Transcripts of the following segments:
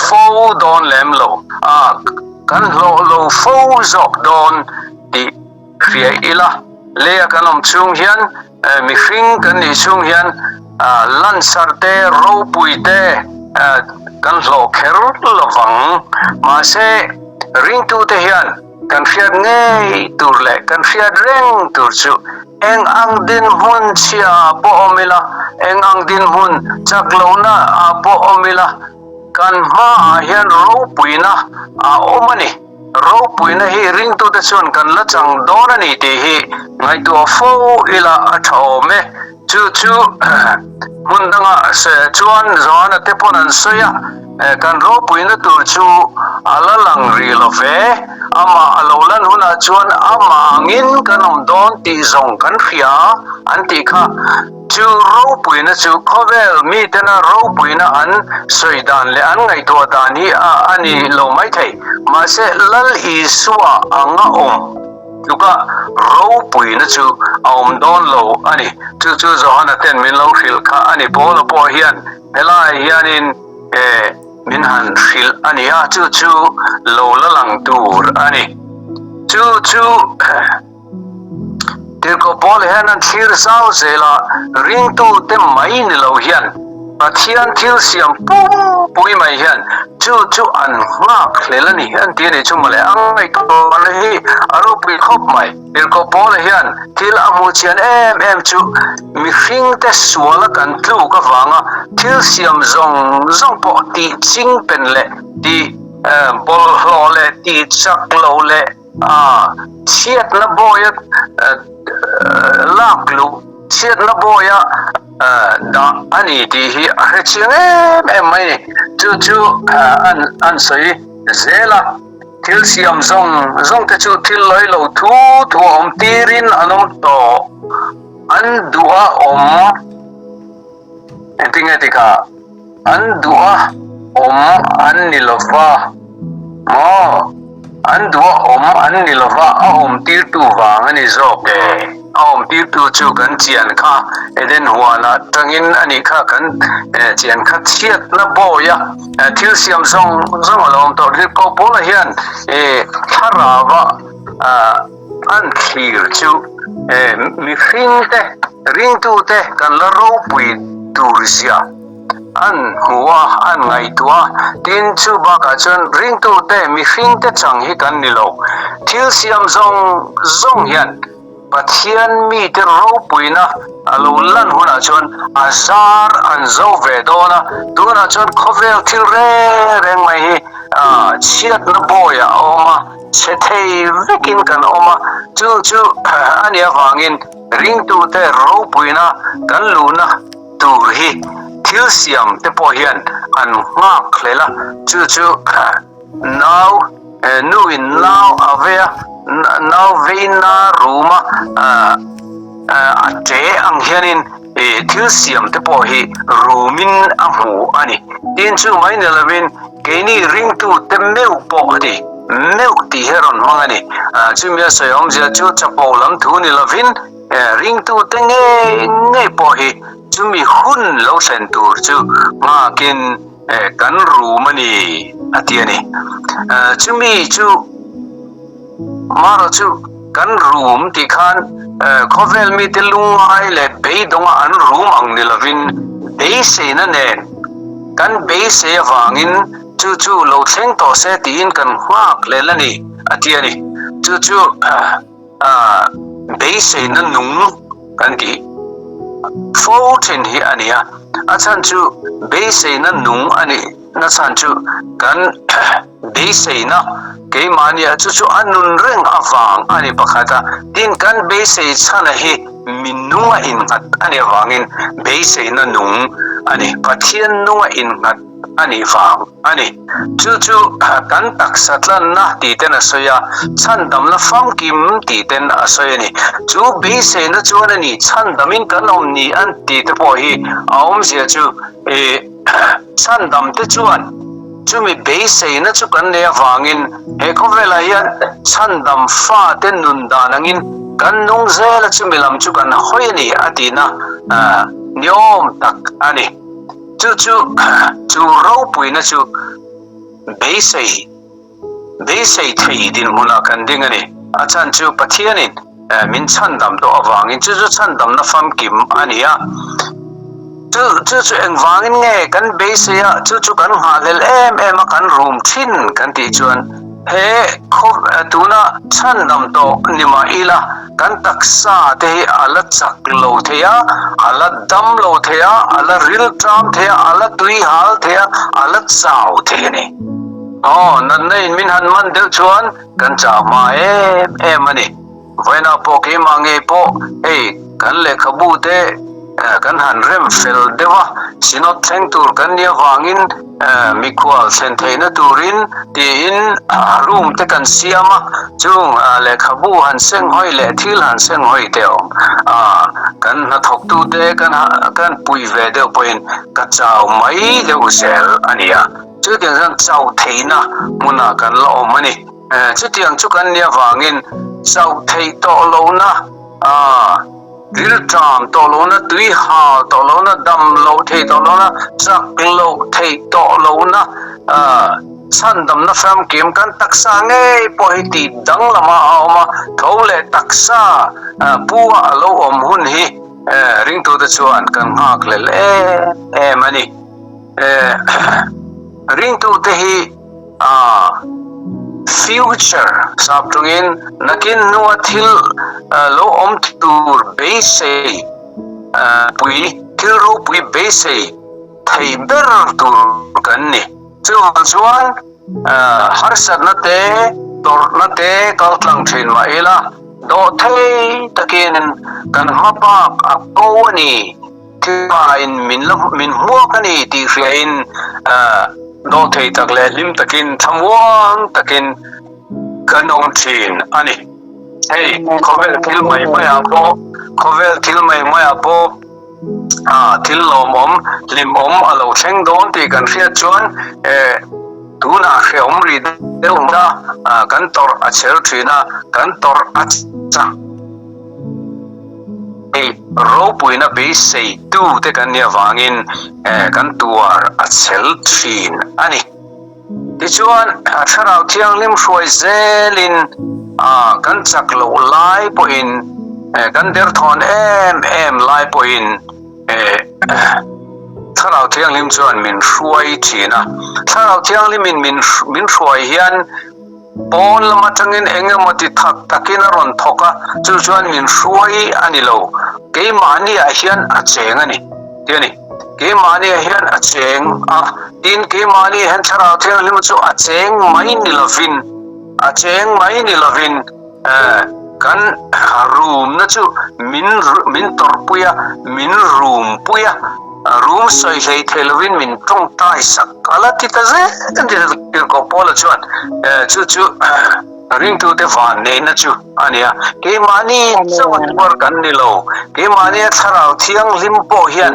โฟดอนแหลมโลกันโลโฟจอกดอนดิเฟียอีละเลียกันอมชุงเฮียนมีฟิงกันดิชุงเฮียนลันสัรเตโรปุยเตกันโลเครลวังมาเซริงตูเตเฮียนกันเฟียดง่ายตูเล็กกันเฟียดเร่งตูจูเอ็งอังดินหุนเชียปอมิละเอ็งอังดินหุนจักโลนะปอมิละกันมาเฮียนรูปุยนะโอมันนี่รูปุยนะฮีริงตูเตชวนกันละจังดอนนี่เตฮีไงตัวโฟอิละอัฐอเมจูมุนดังเสจวนจวนเตปนันเสียกันรูปุยนะตูจูอาละลังรีลเวอามาอโลลันหุนาจวนอามางินกันอมดอนตีจงกันเฟียอันติค่ะจูรูปุยนะจูคอเวลมีเตนะรูปุยนะอันสวยดานเลอันไงตัวดานี้อันนี้โลไม่ไทยมาเสลัลอีสัวอังอมลูกรูปุยนะจูอมดอนโลอันนี้จูจอนเต็นมินลงฟิลค่ะอันนี้พอละพอเฮียนเฮลาเฮียนินมินหันฟิลอันนี้จูโลละลังตูร์อันนี้จูเด็กก็บอกเลยนั่นทิรสาวเซลาริงตูเต็มไม่นี่เราเฮียนปัจจัยทิรเสียงปุยไม่เฮียนจูอันมากเลยล่ะนี่อันที่นี่จุมาเลยอันไงตัวมันเลยอารูปีคบไม่เด็กก็บอกเลยเฮียนที่ละมูเชียนจูมีฟิงเตสัวละกันตู้ก็ฟังทิรเสียงจงปกติจริงเป็นเลยที่บอลโลเลยที่จักโลเลยเชียดนะบอยลากลูเชียดนะบอยดาอันนี้ที่เฮชิงไม่จูอันสวยเซล่ะทิลเสียมจงแต่จูทิลลอยโลทูอมตีรินอันอมโตอันดัวอมติงติกาอันดัวอมอันนิลฟาอันดัวอันนิลฟาตีตูวางอันนี้จบเลยตีตูจูกันเจียนค่ะเดินหัวละตั้งอินอันนี้ค่ะกันเจียนค่ะเชียดนะโบยะทิลเสียมจงลงตัวที่ก็พูดเฮียนทาราวะอันขีรจูมีฟิงเตริงตูเตกันละรูปุยดูริเซียอันหัวอันไงตัวดินจูบากจนริงตูเตมีฟิงเตจังฮิกันนิโลทิลเสียมจงเฮียนปัจจัยมีเตรูปุยนะลูลันหัวนาจนอาซาร์อันโจเวโดนะตัวนาจนคเวลทิลเรงไม่เชียดนบอยออกมาเชเทวิกินกันออกมาจูอันนี้ฟังอินริงตูเตรูปุยนะกันลูนะตูรีทิลเสียมเตปอเฮียนอันมากเลยล่ะจูnow nu in now avea now veina ruma ate ang hianin thil siam te po hi rumin amu ani tin chu mai ne lavin keini ring tu te meu po di meu ti heron mangani chu mia soyom ja chu chapo lam thu ni lavin ring tu te nge po hi chu mi hun lo sen tur chu ma kin kan rumani atiani chu mi chu mara chu kan room ti khan khovel mi te lungai le bei donga an room ang nilavin bei se na ne kan bei se wangin chu lo thleng to se tin kan hwak le lani atiani chu bei se na nung kan ti foten hi ania achan chu bei se na nung ani na chan chu kan bei se na ke mania chu anun reng awang ani pakhata tin kan be se chana hi minunga in ngat ani wangin be se na nung ani pathian nunga in ngat ani wang ani chu kan taksatlan na ti ten asoya chandam na fam kim ti ten asoya ni chu be se na chuan ani chandamin kan omni an ti te po hi aum sia chu chandam te chuan chumi base na chu kan le wangin he ko vela hian chandam fa te nun danangin kan nung zela chumi lam chu kan hoi ni atina niom tak ani chu ro pui na chu beisei thei din muna kan ding ani achan chu pathianin min chandam do awangin chu chandam na fam kim ania chu engwangin nge kan beiseya chu kan halel em kan room thin kan ti chuan he khop tuna chandam to nima ila kan taksa te ala chak lo theya ala dam lo theya ala ril tram theya ala tui hal theya ala chau the ni nan nei min han man del chuan kan cha ma em ani voina po ke mange po ei kan le khabu te kan han rem fel dewa sinot theng tur kan nia wangin mikwal sen theina turin tin room te kan siama chung le khabu han seng hoi le thil han seng hoi teo kan na thok tu te kan pui ve de poin ka chau mai de usel ania chu tiang san chau theina muna kan lo mani chu tiang chu kan nia wangin chau thei to lo na ril tram to lo na tui ha to lo na dam lo thei to lo na chak lo thei to lo na san dam na fam kim kan taksa nge po ti dang lama awma thole taksa puwa lo om hun hi ring to the chuan kan hak le mani ring to te hi future sabtungin nakin nuwa thil lo om tur base pui thil ro pui base thei ber tur kan ni chuan harsat na te tor na te kal tlang thin ma ela do thei takin kan mapa ko ni in min huwa kani ti hriain do thei takle lim takin thamwang takin kanom thin ani hey khovel thil mai maya po thil lomom limom alo theng don ti kan hria chuan tuna hreom ri deum da kan tor a chel thina kan tor a cha ro puina be sei tu te kan nia wangin kan tuar a chel thin ani ti chuan tharau thiang lim hruai zelin kan chak lo lai po in kan der thon em lai po in tharau thiang lim chuan min hruai thina tharau thiang lim min hruai hian pon lama tangin engemati thak takina ron thoka chuan min hruai ani lo ke mani a hian a cheng ani tiani ke mani a hian a cheng tin ke mani han tharau thiang lim chu a cheng mai ni lovin kan room na chu min torpuya min room puya room soi lei thelovin min tong tai sak ala ti ta ze kan ko pola chuan chu ring to the van nei na chu ania ke mani chawat por kan ni lo ke mani tharau thiang lim po hian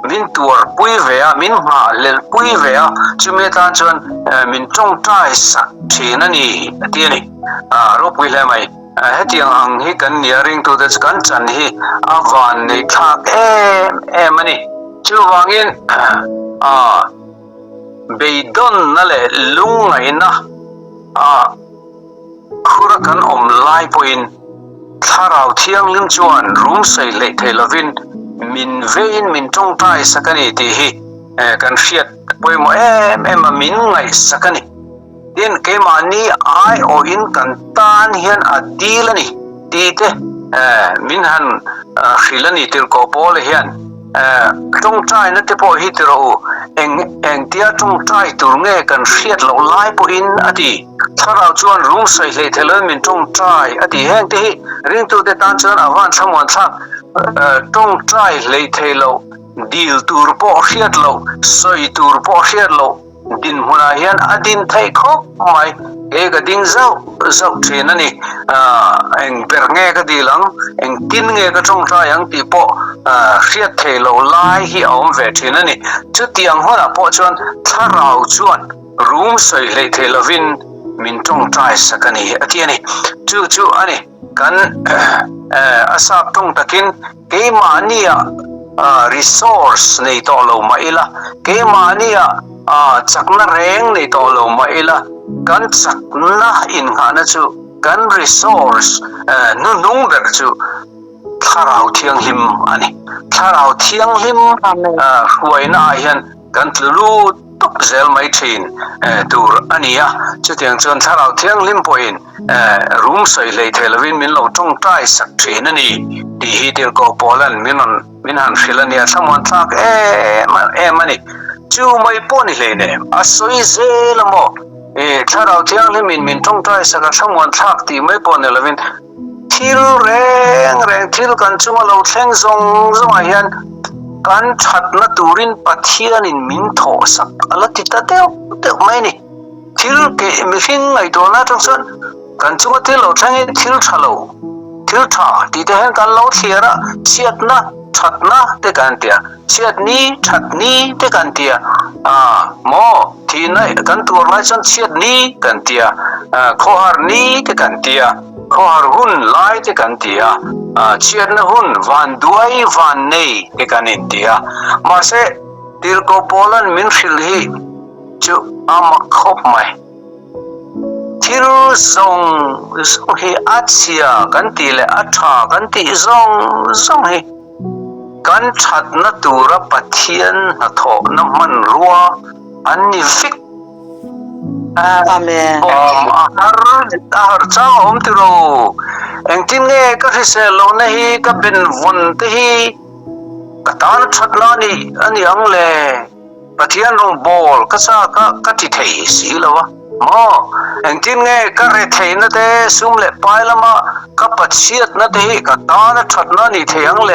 min tur pui ve min ma lel pui ve chu me ta chuan min tong tai sak thina ni ti ni ro pui le mai hetiang ang hi kan ring to the kan chan hi awan nei thak em ani chu wangin beidon na le lungai na khura kan om lai poin tharau thiang lim chuan room sei le thelovin min vein min tong tai sakani ti hi kan hriat poimo em min ngai sakani tin ke mani ai o in kan tan hian adilani ti te min han hrilani tir ko pol hian tong tai na te po hi tiro eng tia tong tai tur nge kan hriat lo lai po in ati tharau chuan room sei le thelon min tong tai ati heng te hi ring tu te tan chuan awan thamon thak tong tai le thelo dil tur po hriat lo soi tur po hriat lo din huna hian adin thai khop mai ga ding zau thina ni eng ber nge ka dilang eng tin nge ka tong tai ang ti po hriat thelo lai hi om ve thina ni chu tiang hona po chuan tharau chuan room sei le thelovin min tong tai sakani atiani chu ani kan asap tong takin ke mania resource ในตอโลมาอิละเกมาเนี่ยจักนะแรงในตอโลมาอิละกันจักนะอินหานะจูกัน resource นุ่งแบบจูถ้าเราเที่ยงหิมอันนี้ถ้าเราเที่ยงหิมหวยน่าเห็นกันรู้ตุกเซลไม่ทินตัวอันนี้จุดอย่างจนถ้าเราเที่ยงหิมพอยน์รูมใส่เลยเทลวินมินเราต้องใต้สักทีนั่นนี่ดีฮิตเดียก็พอแล้วมินหันฟิลเนี่ยสมวันทักมันนี่จูไม่ปนเลยเนี่ยสวยเซลโมถ้าเราเที่ยงหิมมินต้องใต้สักสมวันทักที่ไม่ปนเลยวินทิลแรงทิลกันจุมาเราแทงซงมาเห็นกันชัดนะตูรินปัทเทียนินมินโทสักอะไรติดตาเดียวไม่นี่ทิลเกมิฟิงไอตัวนั้นทั้งสิ้นกันจุมาทิลเราแทงทิลชะโลทิลท่าที่เห็นกันเราเทียระเชียดนะชัดนะเด็กันเตียเชียดนี้ชัดนี้เด็กันเตียโมที่ไหนกันตัวไรฉันเชียดนี้กันเตียข้อหานี้เด็กันเตียข้อหาหุ่นไล่เด็กันเตียเชียดนะหุ่นวันด้วยวันนี้เด็กันเตียมาเสติลโกโปลันมินฟิลฮีจูมาคบไหมทิลซงเฮอัตเซียกันตีเลอัตรากันตีซงเฮกันชัดนะตัวรับปัทเทียนนะทอน้ำมันรัวอันนี้ฟิกอาเมนอาหารจ้างอมติโรเองที่เนี่ยก็ที่เซลล์นี่ก็เป็นวันที่ก็ตอนชัดล้อนี่อันนี้อังเลปัทเทียนลงบอลก็ซะก็ที่ไทยสิแล้ววะเองที่เนี่ยก็เรทนะเตซุ่มเล็บไปแล้วมาก็ปัจเจียดนะเตก็ตอนชัดล้อนี่เทียงเล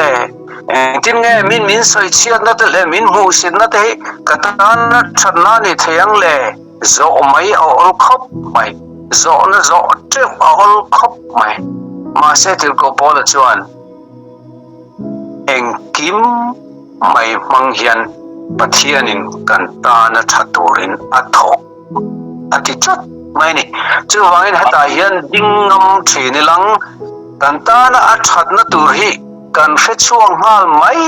ที่เนี่ยมินใส่เชียดนะเตเลมินมูสินะเตก็ตอนชัดล้อนี่เทียงเลzo mai all khop mai zo trip all khop mai ma se til ko pol chuan eng kim mai mang hian pathianin kan ta na thaturin athok ati chat mai ni chu wangin hata hian dingam thini lang kan ta na athat na tur hi kan fe chuang hal mai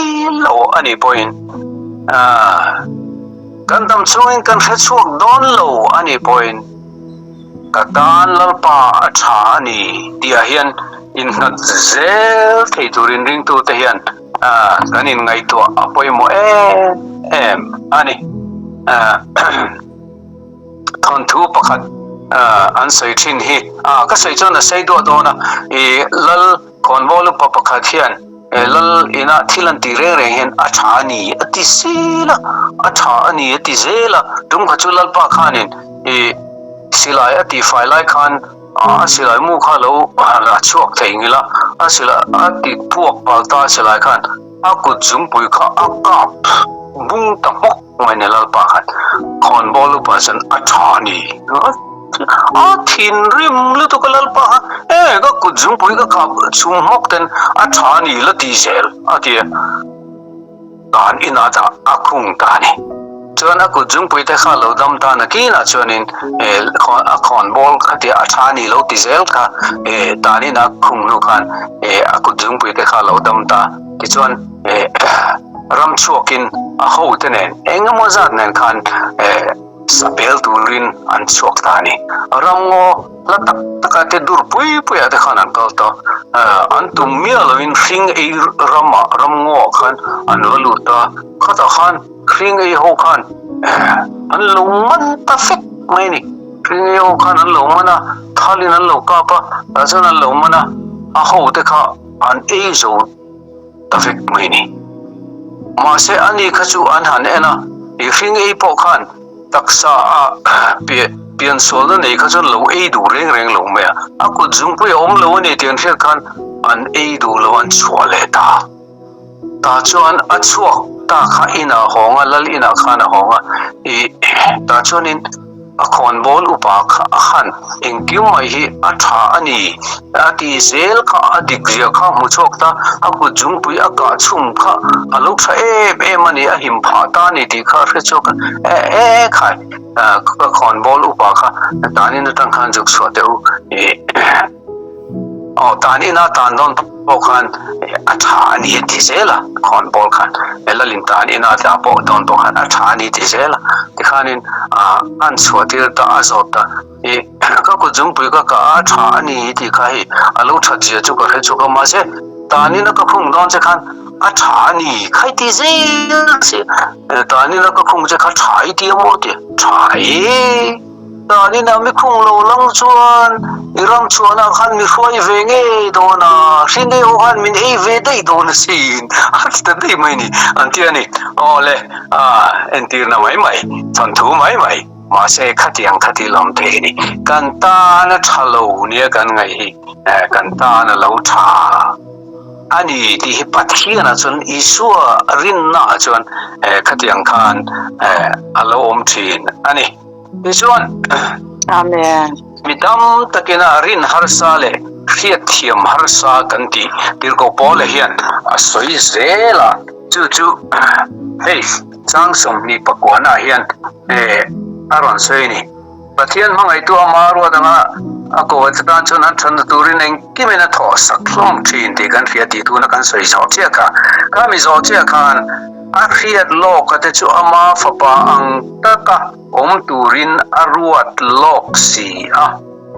lo ani point kan dam chungin kan fe chuak don lo ani point katan lalpa acha ani tia hian in nat zel thei turin ring tu te hian kanin ngai to apoi mo ani thon thu pakhat an sei thin hi ka sei chona sei do na lal konbol pa pakhat hian lal ina thilan ti reng hen athani ati sila athani ati zela tum khachulal pa khanin silai ati failai khan silai mu kha lo la chuak theingila asila ati puak palta silai khan akut zum pui kha akap bung tamok mane lal pa khan khon bol pa san athani thin rim lu to kalal pa ga kujung pui ga ka chung mok ten athani la ti sel atia tan ina ta akung ta ni chuan kujung pui te kha lo dam ta na ki na chuanin khon bol khati athani lo ti sel kha tani na khung nu khan kujung pui te kha lo dam ta ti chuan ram chuakin a ho te nen engamo zat nen khan sapel turin an chuak tani rango la takate dur pui ate khanan kalta an tumia lovin fing ei ramngo khan an valuta khata khan fing ei ho khan an lungman ta fik mai ni fing ei ho khan an lungmana thalin an loka pa asan an lungmana a ho te kha an ei zo ta fik mai ni ma se ani khachu an han ena i fing ei po khan taksa pian sol na nei kha chon lo ei du reng lo me a ku jung pui om lo ni tian fer khan an ei du lo an chwale ta chuan a chuak ta kha ina honga lal ina khana honga ta chuanin a khon bol upa kha khan engkim mai hi a tha ani ati zel kha adigria kha mu chok ta a ku jung pui a ka chum kha a lo tha mani a him pha ta ni ti kha fe chok khai khon bol upa kha tani na tang khan juk chwa teu ตานี่นะตานดอนปอคันอาชานี่ติเซละคอนบอลคันเอลลินตานี่นะตาปอดอนปอคันอาชานี่ติเซละที่คันินอันสวติตาอาซอตาก็กุจุงปุยก็อาชานี่ที่ใครอาลูทัดเจียจุกให้จุกมาเซตานี่นะก็พุ่งดอนจะคันอาชานี่ใครติเซเซตานี่นะก็คงจะคัดฉายเดียวหมดฉายตานี่นะไม่คงโลลังชวนอีรำชวนคันมีช่วยเวงโดนะสินเดียวคันมีเวได้โดนสินอันที่ได้ไหมนี่อันที่นี่เลยอันที่น่ะไม่ทันทูไม่มาเสกขัดยังขัดลำเทนี่กันตานะชะโลเนี่ยกันไงกันตานะเราชาอันนี้ที่ปัจจัยนะจนอิสุรินนะจนขัดยังคันอารมณ์ทีนอันนี้ดิฉันอาเมนมิดำตะกินารินฮาร์ซาเลเขียดเทียมฮาร์ซากันทีดิร์กปอลเฮียนสวยเซล่ะจู่เฮ้ยจังสมนี่ปกวนาเฮียนอารอนสวยนี่ปะเทียนมังไอตัวมารัวดังก็ว่าจะการชนนั้นชนตูรินเองกิเมนะทอสักลมทีนที่กันเฟียดีตัวนักกันสวยจอเจียค่ะก็มีจอเจียค่ะอาเฟียดโลกก็จะจูอามาฟปาอังตะกะตูรินอรวดโลกสี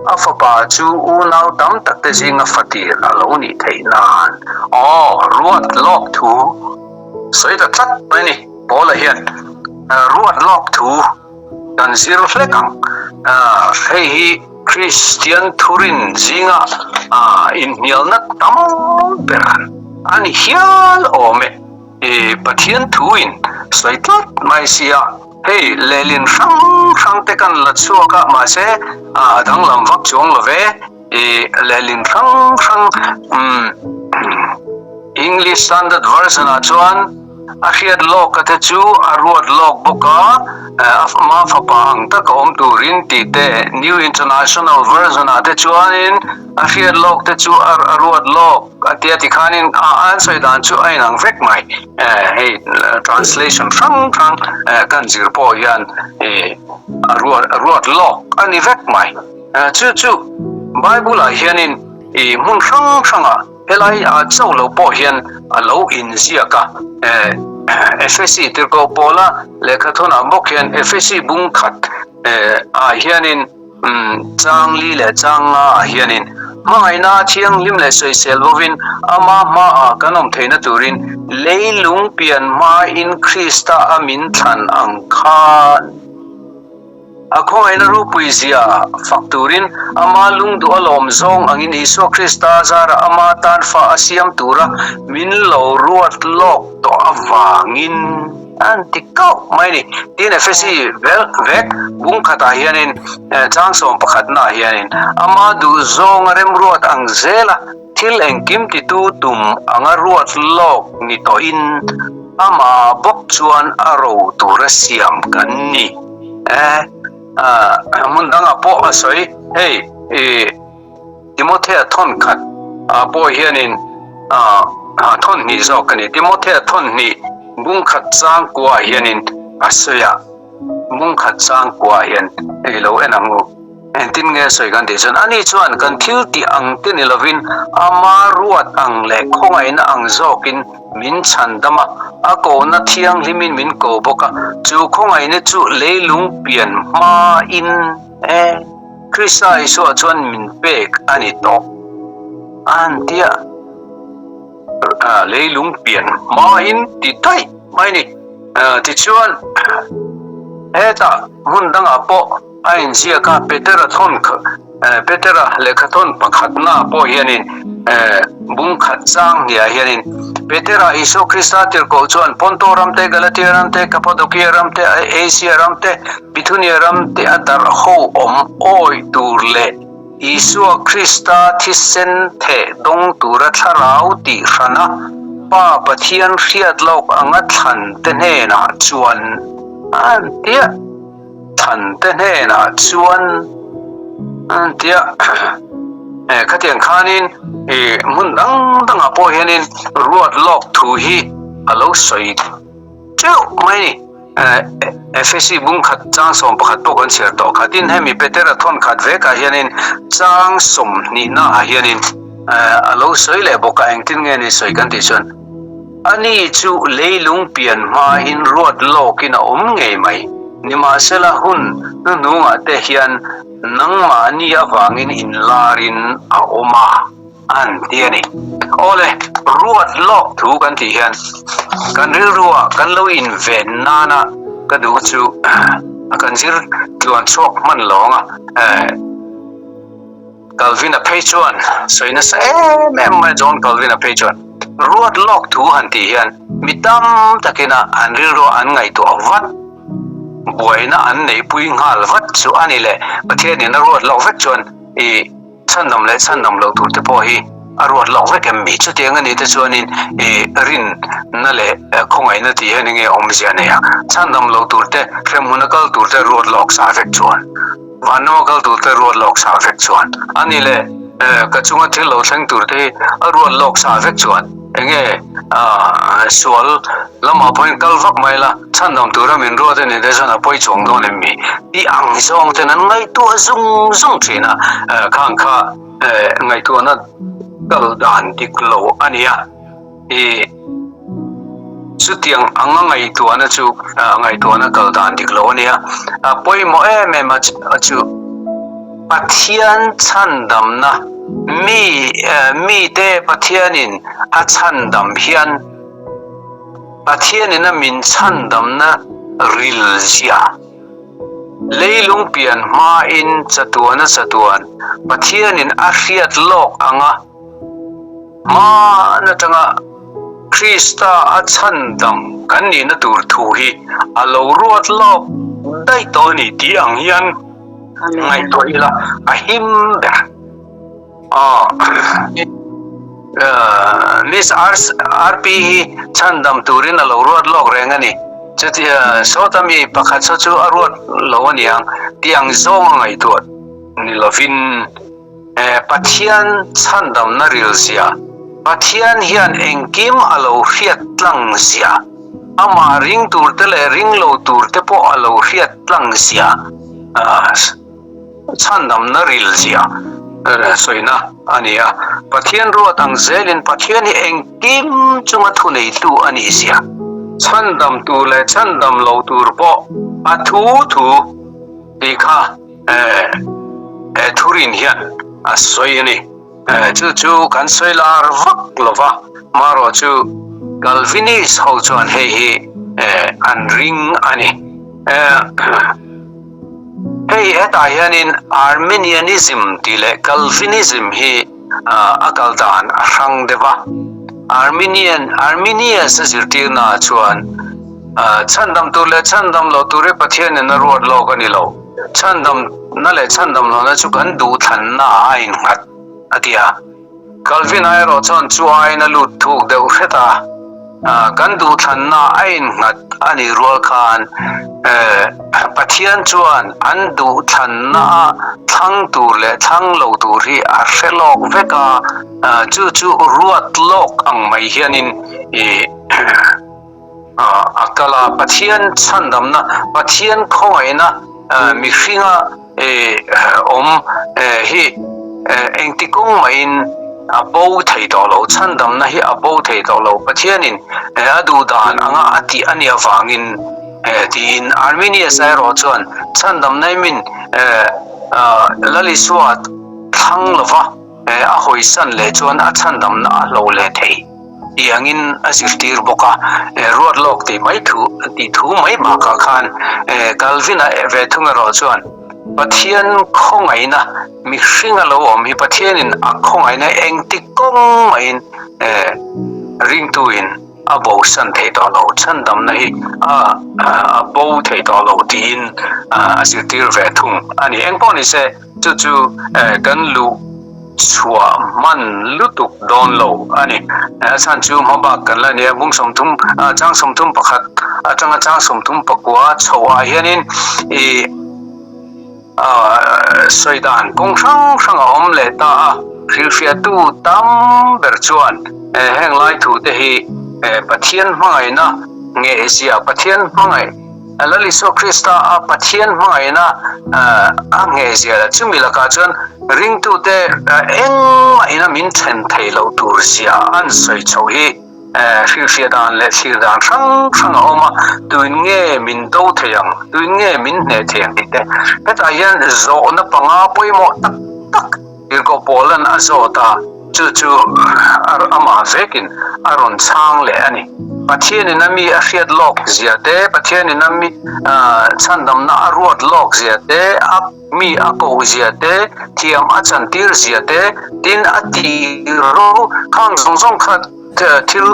อาฟปาจูอูนาวดำตักเตจิงฟติลาโลนี่ไทยนานรวดโลกทูสวยจัดไปนี่พอละเห็นรวดโลกทูกันสิรฟเลกังเฮ้ยคริสเตียนทูรินจิงอินเนียลนักตั้มเปรันอันนี้เฮียลโอเมปัจเจียนทูอินสวยจัดไม่เสียเฮ้ยเลลินฟังเตกันลัดชัวก็มาเสดังลำวักจงละเวเลลินฟังEnglish Standard Version จวนอาเขียดโลกก็จะจูอารวดโลกบุกมาฟปังตะกตูรินติเต New International Version จะจวนินอาเขียดโลกจะจูอารวดโลกเดียติขานินอันสวยดันจูไอ้หนังเฟกไหมให้ translation ฟังกันจิรปอยันอารวดโลกอันนี้เฟกไหมจู่ไบเบิลเฮียนินมุนฟังเฮลัยเจ้าเราปอเฮียนเราอินเสียกะFSC ติโกโปลาเลขทนาบอกเฮียน FSC บุงขัดเฮียนินจังลีเลจังเฮียนินมาไงน่าเชียงลิมเลสวยเซลวินมากันอมเทนตูรินเลลุงเปลี่ยนมาอินคริสตาอามินทันอังคารako ay narupuisya fakturin amalung do alom zong ang iniso Krista zara amatan fa asyam tura minlo ruat lok to avangin antikaw may ni din FSC vek bung katahianin changsom pakhat na hianin amadu zong remruat ang zela til engkim titu tum ang ruat lok nitoin ama bokchuan aro turasiam kanni mundanga po asoi hey Timothea thon khat po hianin thon ni zo kani Timothea thon ni bung khat chang kwa hianin asoya bung khat chang kwa hian elo enangu entin nge soi kan dejon ani chuan kan thil ti ang tin lovin amaruat ang le khongai na ang zokin min chandama ako na thiang limin min ko boka chu khongai ne chu leilung pian ma in Krista iso chuan min pek ani to antia leilung pian ma in ti tai mai ni ti chuan eta mundanga po ain sia ka petera thon petera lekhathon pakhatna po hianin bung khat chang nia hianin petera iso Krista tir ko chuan pontoram te galatiaram te kapadokiaram te asia ram te bithunia ram te atar ho oi turle iso Krista thisen the dong tura tharau ti rana pa pathian riat lok anga than te ne na chuan antia than te ne na chuan antia khatian khanin mun dang apo hianin ruat lok thu hi alo soi chu mai FSC bung khat chang som pakhat to kan cher to khatin hemi petera thon khat ve ka hianin chang som ni na hianin alo soi le boka engtin nge ni soi kan ti chon ani chu leilung pian ma in ruat lokin a nge mai nima sela hun nu nga te hian nangma ni awangin in larin a oma an tiani ole ruat lok thu kan ti hian kan ruwa kan lo in ven nana ka du chu kan sir tuan chok man longa Calvin a Patron soina sa ma John Calvin a Patron ruat lok thu han ti hian mitam takina anriro an ngai to wat boina an nei pui ngal wat chu ani le pathian in ruat lok vek chon e chandam lo tur te po hi ruat lok vek mi chu te ngani te chuanin e rin na le khongai na ti hani nge omzia ne ya chandam lo tur te remunakal tur te ruat lok sa vek chuan vanokal tur te ruat lok sa vek chuan ani le kachunga thil lo thleng tur te ruat lok sa vek chuan enge sual lama point kalvak maila chandam tura min ro de ne de sana poi chong do ne mi ti ang song te nan ngai tu zung thina khang kha ngai tu na kal dan dik lo ania e sutiang anga ngai tu na chu ngai tu na kal dan dik lo ania poi mo me ma chu pathian chandam na mi te pathianin a chandam hian pathianin a min chandam na ril sia leilung pian ma in chatuan pathianin a hriat lok anga ma na tanga Krista a chandam kan ni na tur thu hi a lo ruat lok dai to ni ti ang hian ngai to ila a him da Miss RP chandam turin a lo ruat lok rengani chuti sotami pakhat chu arut lo aniang tiang zong ngai tu ni lovin pathian chandam na ril sia pathian hian engkim alo hriat tlang sia ama ring tur te le ring lo tur te po alo hriat tlang sia chandam na ril sia soina ania pathian ruat ang zelin pathian hi engkim chunga thunei tu ani sia chandam tu le chandam lo tur po athu dikha thurin hian asoini chu kan soilar vak lova maro chu Calvinist ho chuan hei an ring ani hei eta hianin Arminianism tile Calvinism hi akaldan arang deva Armenia sa sirtirna chuan chandam tu le chandam lo ture pathian na ruat lo kan lo chandam na le chandam lo na chu kan du than na ain ngat atia Calvin ai ro chon chu ai na lut thuk deu kheta kan du than na ain ngat ani rual khan pathian chuan an du than na thang tu le thang lo tu ri a relok veka chu ruat lok ang mai hianin akala pathian chandam na pathian khoi na mi hringa hi engtikong main abo thei to lo chandam na hi abo thei to lo pathianin adu dan anga ati ania wangin tin Armenia sai ro chuan chandam nai min lali swat thang lova a hoi san le chuan a chandam na lo le thei iangin asirtir boka ruat lok ti mai thu mai ma ka khan Calvin a ve thunga ro chuan pathian khongai na mi hringa lo om hi pathianin a khongai na engti kong main ring tuin abo san thei to lo chandam na hi abo thei to lo tin asirtir ve thung ani engponi se chu kan lu chua man lutuk don lo ani san chu maba kan la ne mung som thum chang som thum pakhat atanga chang som thum pakwa chawa hianin soidan kong sang om le ta khilfia tu tam berchuan heng lai thu te hi pathian hmangai na nge sia pathian hmangai la li so krista a pathian mai na a nge zia chu mi la ka chon ring tu te eng mai na min then thei lo tur sia an soi chho hi fi dan le fi dan sang oma tuin nge min do theyang tuin nge min ne theyang ti te ta yan zo na panga poi mo tak il ko polan azota chu ama vekin aron chang le ani pathian nami a fiat lok ziate pathian nami chandam na arot lok ziate ap mi ako ziate thiam achantir ziate tin ati ro khang song khat til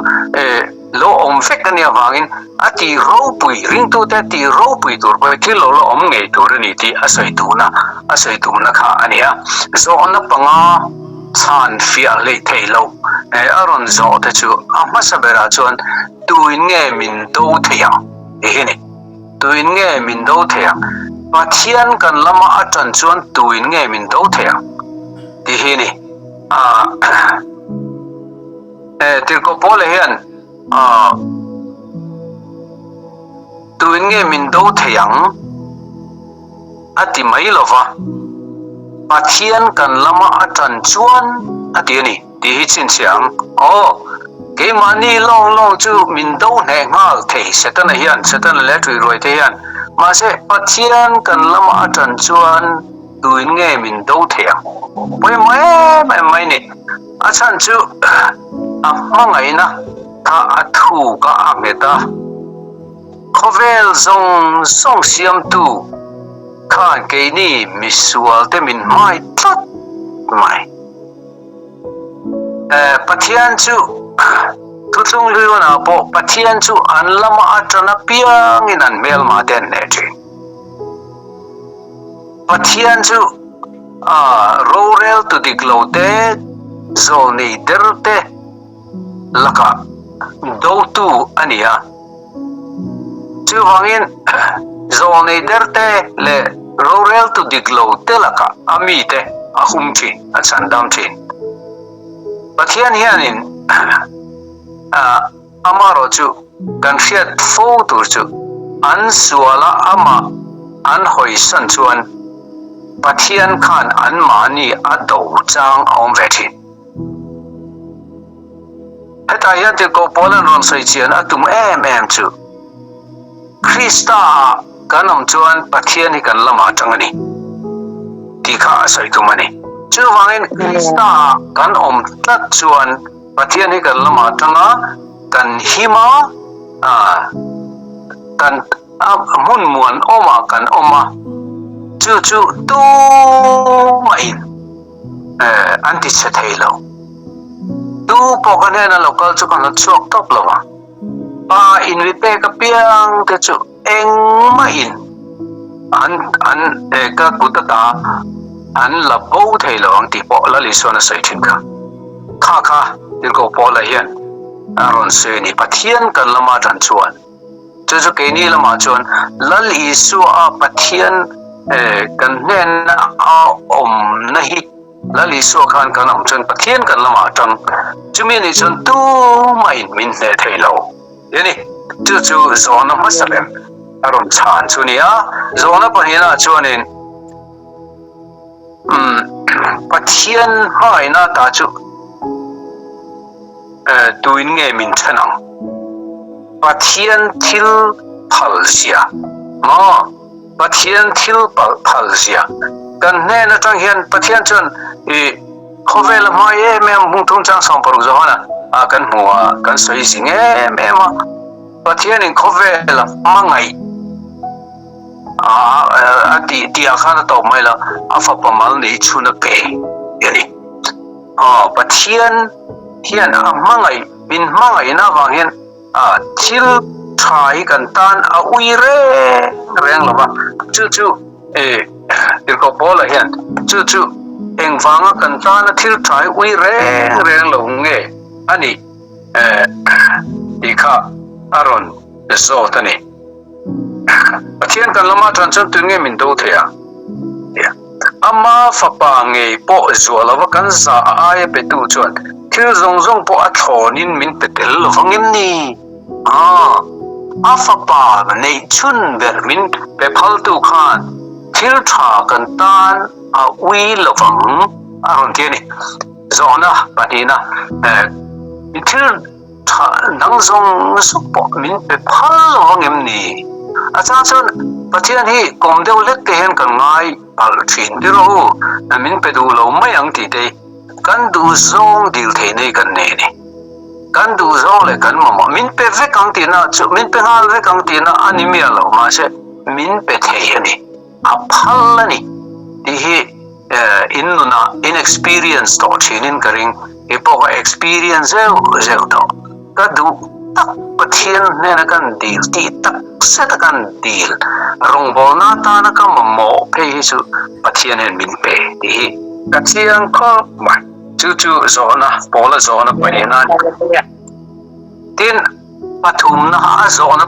lo om fekani awangin ati ro pui ring tu te ti ro pui tur ko til lo om ngei tur ni ti asoi tu na kha ania zo on panga san fia le thailo aron zo te chu amma sabera chon tuin nge min do thaya ehini tuin nge min do thaya pathian kan lama atan chuan tuin nge min do thaya ehini til ko pole hian tuin nge min do thayang ati mai lova pathian kan lama atan chuan ati ni ti hi chin chiang ke mani long chu min do ne ngal thei setan hian setan le tui roi the hian ma se pathian kan lama atan chuan tuin nge min do thea poi mai ni achan chu mangai na ta athu ka ameta khovel song siam tu khan ke ni misual te min mai tat mai pathian chu tutung liu na po pathian chu an lama atana piang in an mel ma den ne thi pathian chu rorel to diglote zol ni derte laka do tu ania chu wangin zol ni derte le rorel to diglote laka amite ahum thi achandam thi pathian hianin amaro chu kan fiat fo tur chu an suala ama an hoisan chuan pathian khan an mani ado chang om vethi heta ya te ko polan ron sai chian atum em chu krista kanam chuan pathian hi kan lama tangani tikha asai tumani chu wangin krista kan om tat chuan pathian hi kan lama tanga kan hima kan mun muan oma kan oma chu tu mai anti chethailo tu pokane na local chu kan chok top lawa pa in vipe ka piang te chu eng main an ka kutata an labo thailo ang ti po la li sona sai thin kha til ko pola hian aron se ni pathian kan lama tan chuan chu ke ni lama chuan lal isu a pathian kan nen a om nahi lal isu khan kan am chuan pathian kan lama tang chumi ni chun tu mai min ne thailo yani chu zona masalem aron chan chunia zona pahina chuanin pathian hai na ta chu tuin nge min chanang pathian thil phalsia pathian thil phalsia kan ne na tang hian pathian chon khovel mai em mung thung chang som paru zohana kan muwa kan soi sing em pathian in khovel mangai ti akhana to mai la afa pamal nei chuna pe yani pathian hian mangai bin mangai na wangin thil thai kan tan a uire reng lova chu til ko bola hian chu engwanga kan tan thil thai uire reng lo nge ani dikha aron zo tani pathian kan lama transan tu nge min do thea ama fapa nge po zualawa kan sa aya petu chuan thil zong po a thonin min petel lovangin ni afapa nei chun bermin pe phaltu khan thil tha kan tan a ui lovang aron tiani zona padina thil nang zong supo min pe phal lovangem ni acha chon pathian hi komdeu lek te hen kan ngai pal thin diro min pe du lo mai ang ti te kan du zong dil the nei kan ne ni kan du zong le kan mama min pe ve kang ti na chu min pe ngal ve kang ti na ani mi lo ma se min pe the ni a phal ni ti hi inuna inexperience to chinin karing ipo experience zeu to ka du tak pathian ne na kan dil ti tak se ta kan dil rong bol na ta na ka mamo pe hi chu pathian en min pe ti hi ka chiang kho ma chu zona pola zona parina tin pathum na zona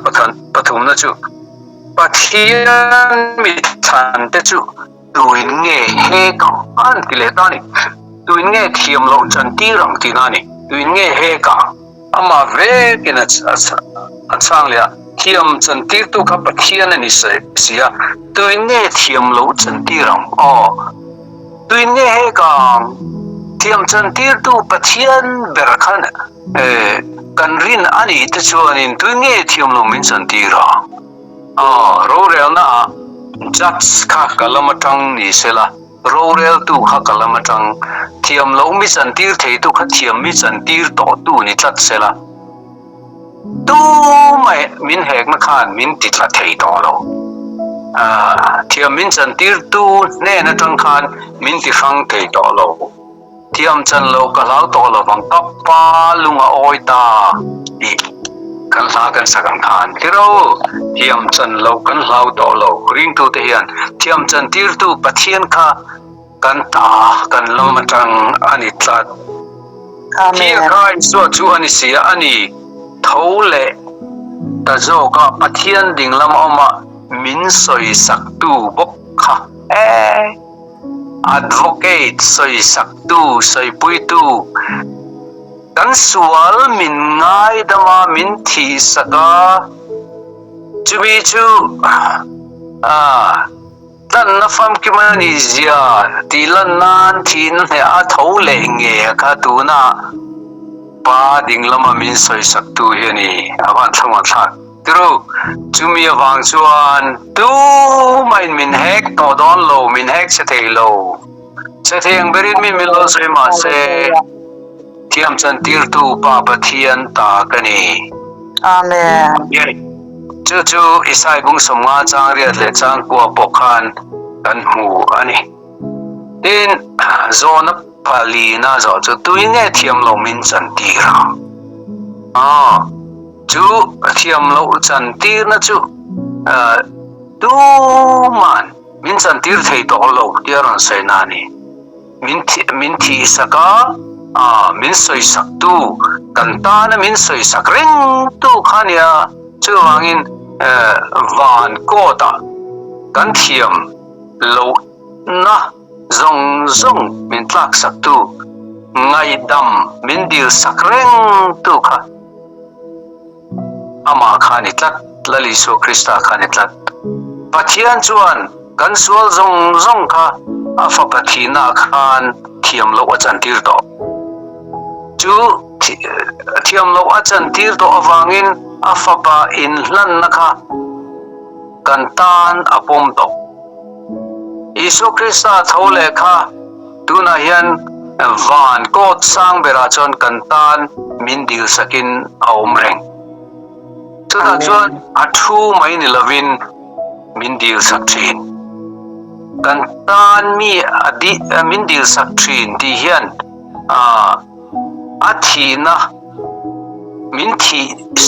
pathum na chu pathian mi than te chu tuin nge he ka an ti le ta ni tuin nge thiam lo chan ti rang ti na ni tuin nge he ka ama ve kina achang le thiam chan ti tu kha pathian ni se sia tuin nge thiam lo chan ti rang tuin nge he ka thiam chan ti tu pathian ber khan kan rin ani te chuanin tuin nge thiam lo min chan ti ra ro rel na jats kha kalamatang ni sela rorel tu kha kalamatang thiam lo mi chantir thei tu kha thiam mi chantir to tu ni tlat sela tu mai min hek na khan min ti tla thei to lo thiam min chantir tu ne na tang khan min ti phang thei to lo thiam chan lo ka lau to lo bang kap pa lunga oi ta i kan la kan sakang khan tiro thiam chan lo kan lau to lo ring tu te hian thiam chan tir tu pathian kha kan ta kan lomatang ani tlat amen kai so chu ani sia ani thole ta zo ka pathian ding lam oma min soi sak tu bok kha advocate soi sak tu soi pui tu kan sual min ngai dama min thi saka chubi chu tan na fam ki mani zia tilan nan thin he a thole nge kha tu na pa ding lama min soi sak tu he ni awan thama thak tru chumi awang chuan tu main min hek to don lo min hek se thei lo se theng berin min lo se ma se thiam chan tir tu pa pathian ta kani amen chu isai bung somnga chang riat le chang kwa pokhan kan hu ani tin zona palina zo chu tuinge thiam lo min chan tira chu thiam lo chan tir na chu tu man min chan tir thei to lo tiaron sai na ni min thi saka min soi sak tu kan ta na min soi sak ring tu khania chu wangin van ko ta kan thiam lo na zong min tlak sak tu ngai dam min dil sak reng tu kha ama khani tlat lali so krista khani tlat pathian chuan kan sual zong kha afa pathina khan thiam lo achan tir to chu thiam lo achan tir to awangin afapa in hlan nakha kantan apom to isu krista thole kha tuna hian van kot sang bera chon kantan min dil sakin aum reng chuta chuan athu mai ni lovin min dil sak thin kantan mi adi min dil sak thin ti hian athina min thi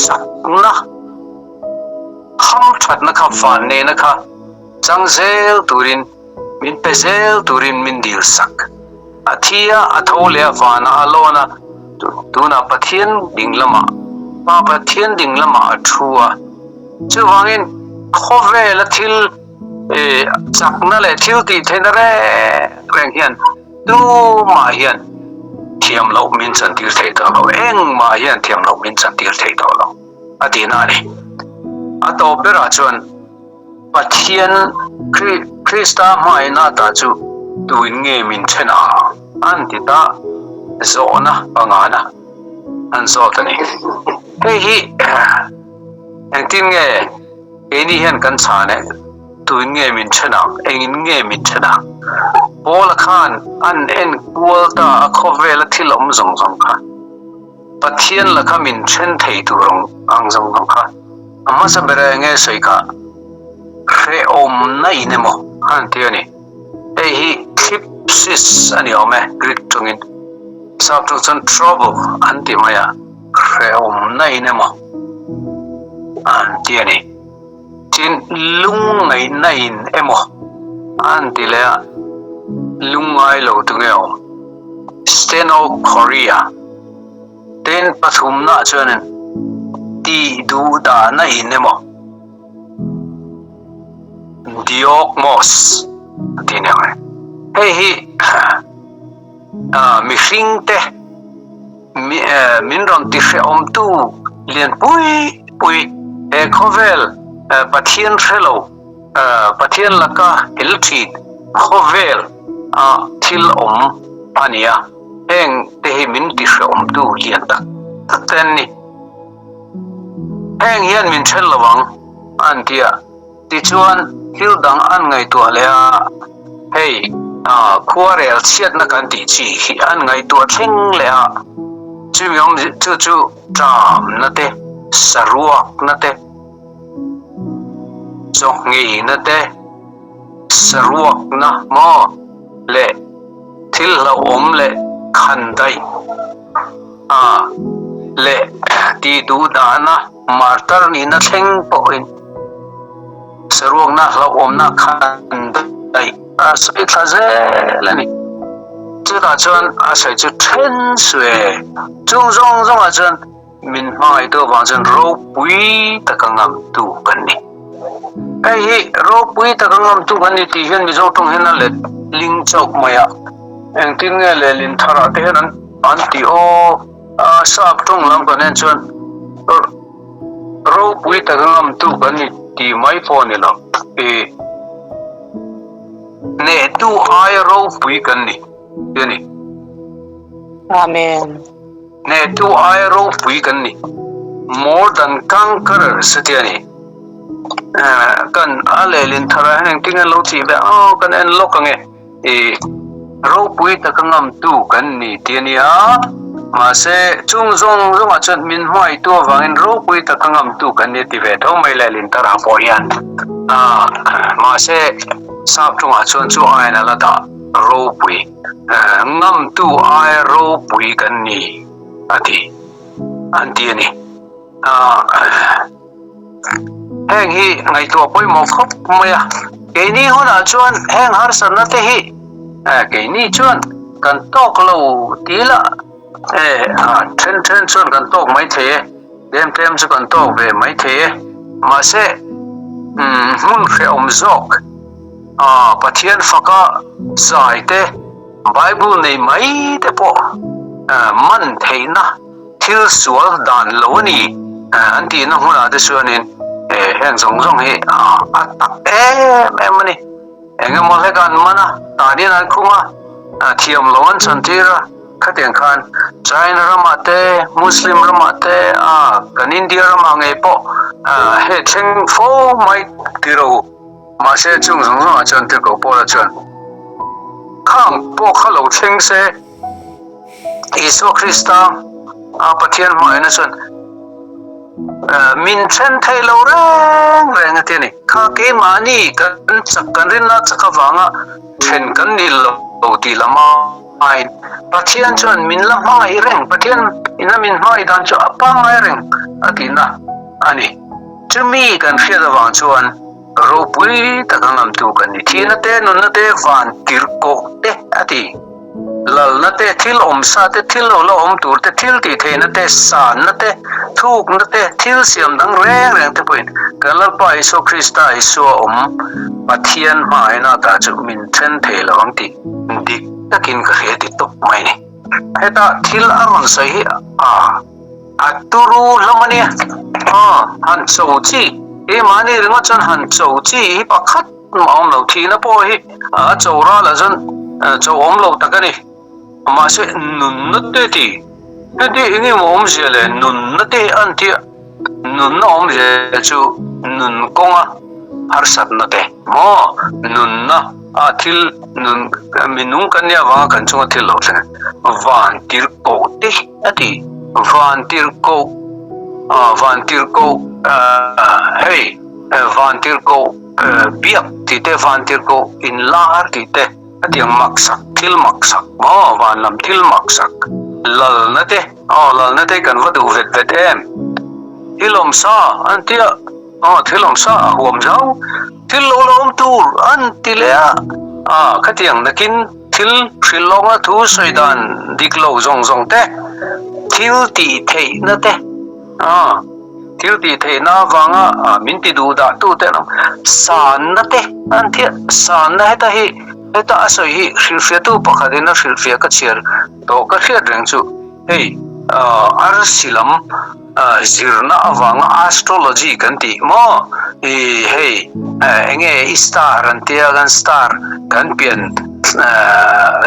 sak na kham that na kha van ne na kha changzel turin min pezel turin min dil sak athia athole vana alona tuna pathian dinglama pa pathian dinglama athua chuwangin khove la thil chakna le thil ti thenare reng hian tu ma hian thiam lo min chan tir thei to lo eng ma hian thiam lo min chan tir thei to lo atina ni to pera chon pathian krista mai na ta chu tuin nge min chena an ti ta zona pangana an zo tani hi ang tin nge eni hen kan chane tuin nge min chena engin nge min chena bola khan an en kualta akhovela thilom zong zong kha pathian la khamin chen thei turong ang zong zong kha amma sabere nge soika re om na inemo han tiani hi clipsis ani ome greek tungin subtraction trouble anti maya re om na inemo an tiani tin lung ngai nain emo anti le lungai lo tungeo steno korea ten pathum na chanen ti du da na inemo diokmos tineme hi mi hringte min ron ti fe om tu lian pui e khovel pathian thelo pathian laka hilthit khovel thil om ania eng te min ti fe om tu lian tak ten ni eng hian min thel lawang antia ti chuan hil dang an ngai to lea hey khuarel chiat na kan ti chi hi an ngai to thing lea chimyom chu tam na te saruak na te ngi na te saruak na mo le thil la om le khandai le ti du dana martar ni na theng po in saruak na la om na khandai sai thazelani chuta chuan sai chu then sue chung zong a chuan min mai to wang chen ro pui takangam tu kan ni hi ro pui takangam tu kan ni ti hian mi zo tung hen le ling chok maya eng tin nge le lin thara te han an ti o sap tung lam kan nen chuan ro pui takangam tu kan ni ti mai pho ni lo ne tu ai ro pui kan ni yani amen ne tu ai ro pui kan ni more than conquerors tiani kan alelin thara hang tinga lo chi be kan en lokange ro pui takangam tu kan ni tiania ma se chung zong a chan min hoi to wangin ro pui takangam tu kan ni ti ve tho mai lelin tara porian ma se sap chung a chon chu ai na la da ro pui ngam tu ai ro pui kan ni ati antiani heng hi ngai to poi mo khop maya ke ni hona chuan heng har san na te hi ke ni chuan kan tok lo tila then chuan kan tok mai the tem chu kan tok ve mai the ma se mun fe om zok pathian faka zaite bible nei mai te po man theina thil sual dan lo ni anti na huna de suanin heng zong hi mani engam mole kan mana tani na khuma thiam lon chantira khateng khan China ramate Muslim ramate kan India ramange po he theng fo mai tiro ma se chung zong a chante ko po la chan khang po khalo theng se Isu Krista pathian mai na chan min chen thai lo reng ate ni kha ke mani kan chakkan rin na chakawanga then kan ni lo ti lama ai pathian chuan min la mai reng pathian ina min mai dan chu apa mai reng atina ani chumi kan fia da wang chuan ro pui takangam tu kan ni thina te nun na te van kirko te ati lal na te thil om sa te thil lo om tur te thil ti the na te san na te thuk na te thil siam dang reng te point kalal pa Isu Krista Isu om pathian mai na ta chu min chen the lawang ti dik takin ka he ti tok mai ni heta thil aron sai hi aturu lamani han so chi มานี่เรื่องว่าจนหันโจจี้ปะคัดมาอมเหล่าทีนะพ่อฮิโจราละจนโจอมเหล่าตะกันนี่มาเสนุนนัดเตตีที่นี่มอมเจเลยนุนนัดเตอันที่นุนอมเจจูนุนกงหาสัตนัดเตมอนุนนะทิลนุนมินุงกันเนี่ยว่ากันจงทิลเหล่าเนี่ยวันติรโกเตอดีวันติรโกvan tirko hey van tirko biak tite van tirko in lar tite atiang maksak til maksak mo van lam til maksak lal nate kan vadu vet vet em hilom sa antia thilom sa huam jau til lolom tur antilea khatiang nakin til philonga thu soidan diklo zong zong te til ti thei na te til ti thei na wanga min ti du da tu te no san na te an thi san na ta hi eta asoi hi shilfia tu pakhadina shilfia ka chiar to ka khia reng chu hey ar silam zirna awanga astrology kan ti mo hey enge star an tia gan star kan pian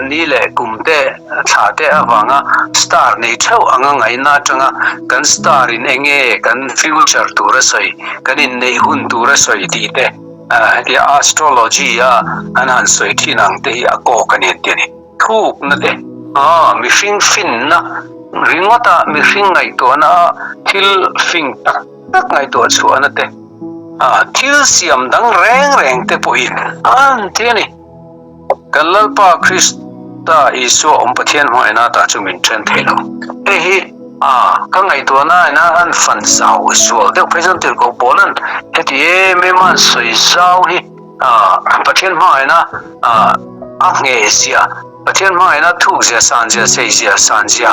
nile kumte thate awanga star nei thau anga ngai na tanga kan star in enge kan future tur soi kan in nei hun tur soi ti te the astrology anan soi thinang te hi ako kan te ni thuk na te mishing fin na ringota mishing ngai to na thil fing tak ngai to chu na te thil siam dang reng te poi an te ni kalalpa Krista Isu pathian hoina ta chumin chen thelo hi ka ngai to na an fan sau sual de presenter ko polan heti me man soi sau hi pathian hoina nge sia pathian hoina thu sia san sia sei sia san sia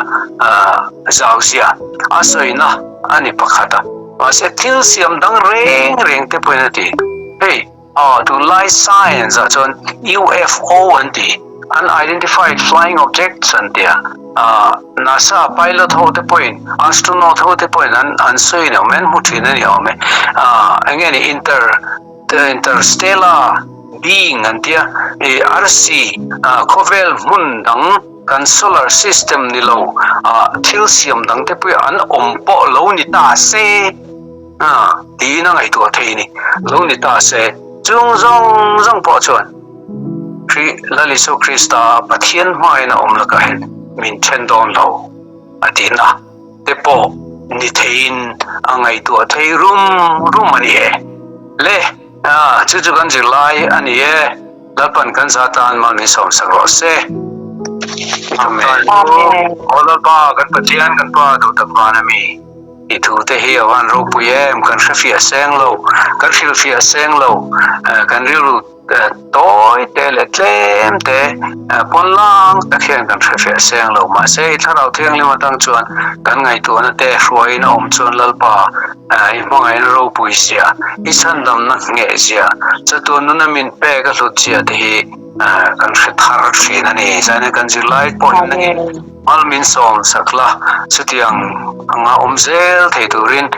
zau sia asoina ani pakhata ase til siam dang reng te poina ti hey to life science on UFO and the unidentified flying objects and there NASA pilot hold the point astronaut hold the point and so you know men mutina ni me again interstellar being and there RC Covel mun dang kan solar system ni lo tilsium dang te pui an ompo lo ni ta se ti na ngai to thei ni lo ni ta se chung zong po chuan laliso Krista pathian hmaina omlaka hen min chen don lo atina te po ni thein angai tu thei rum ani e le chu kan jilai ani e lapan kan satan ma ni som saro se amen ola ba kan pathian kan pa do ta pana mi itu te hi awan ro puyem kan shafia senglo kan shilfia senglo kan riru toy te le tlem te ponlang takhian kan shafia senglo ma se tharau thiang lima tang chuan kan ngai tu na te hruai na om chuan lalpa I mangai ro puisia isan dam na nge sia chatun na min pe ka hlut chia te hi kan thar fin ani zane kan jilai point ni malmin som sakla chutiang anga omzel theiturin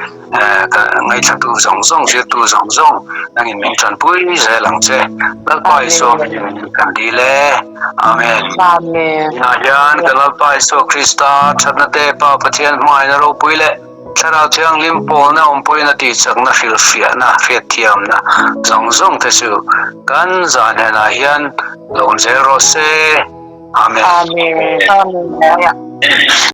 ngai thatu zong je tu zong nangin min tran pui ze lang che lalpai so kan dile amen ya yan lalpai so Krista chatnate pa pathian mai na ro puile charau chiang lim po na pui na ti chak na fil fia na fet thiam na zong te su kan zan na hian lon zero se amen